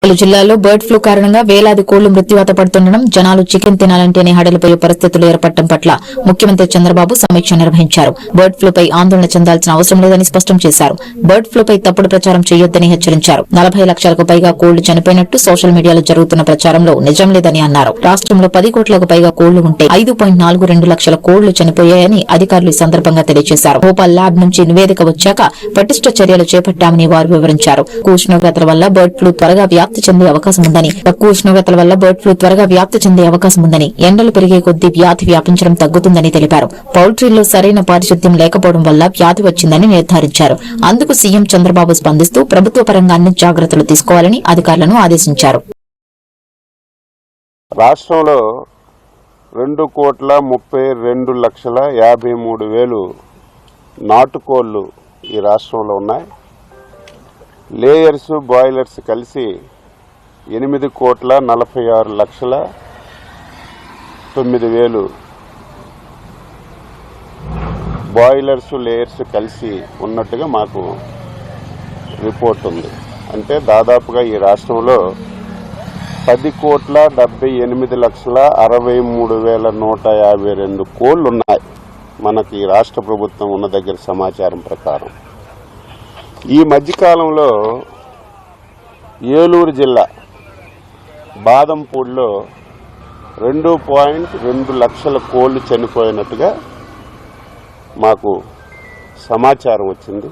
పలు జిల్లాల్లో bird flu కారణంగా వేలాది కోళ్లు మృత్యువాత పడుతుండడం, జనాలు చికెన్ తినాలంటేనే హడలిపోయే పరిస్థితులు ఏర్పడటం పట్ల ముఖ్యమంత్రి చంద్రబాబు సమీక్ష నిర్వహించారు. బర్డ్ ఫ్లూపై ఆందోళన చెందాల్సిన అవసరం లేదని స్పష్టం చేశారు. బర్డ్ ఫ్లూపై తప్పుడు ప్రచారం చేయొద్దని హెచ్చరించారు. 40 లక్షలకు పైగా కోళ్లు చనిపోయినట్టు సోషల్ మీడియాలో జరుగుతున్న ప్రచారంలో నిజం లేదని అన్నారు. రాష్ట్రంలో 10 కోట్లకు పైగా కోళ్లు ఉంటే 5.42 లక్షల కోళ్లు చనిపోయాయని అధికారులు ఈ సందర్భంగా తెలియజేశారు. భోపాల్ ల్యాబ్ నుంచి నివేదిక వచ్చాక పటిష్ట చర్యలు చేపట్టామని వారు వివరించారు. ఉష్ణోగ్రతల వల్ల బర్డ్ ఫ్లూ త్వరగా వ్యాప్తి చెందే అవకాశం ఉందని, తక్కువ ఉష్ణోగ్రతల వల్ల బర్డ్ ఫ్లూ త్వరగా వ్యాప్తి చెందే అవకాశం ఉందని, ఎండలు పెరిగే కొద్దీ వ్యాధి వ్యాపించడం తగ్గుతుందని తెలిపారు. పౌల్ట్రీలో సరైన పారిశుద్ధ్యం లేకపోవడం వల్ల వ్యాధి వచ్చిందని నిర్ధారించారు. అందుకు సీఎం చంద్రబాబు స్పందిస్తూ ప్రభుత్వ పరంగా అన్ని జాగ్రత్తలు తీసుకోవాలని అధికారులను ఆదేశించారు. రాష్ట్రంలో 2,32,53,000 నాటుకోళ్లు ఈ రాష్ట్రంలో ఉన్నాయి. లేయర్స్ బాయిలర్స్ కలిసి 8,46,09,000 బాయిలర్స్ లేయర్స్ కలిసి ఉన్నట్టుగా మాకు రిపోర్ట్ ఉంది. అంటే దాదాపుగా ఈ రాష్ట్రంలో 10,78,63,152 కోళ్లు ఉన్నాయి. మనకి రాష్ట్ర ప్రభుత్వం ఉన్న దగ్గర సమాచారం ప్రకారం ఈ మధ్యకాలంలో ఏలూరు జిల్లా బాదంపూడిలో 2.2 లక్షల కోళ్లు చనిపోయినట్టుగా మాకు సమాచారం వచ్చింది.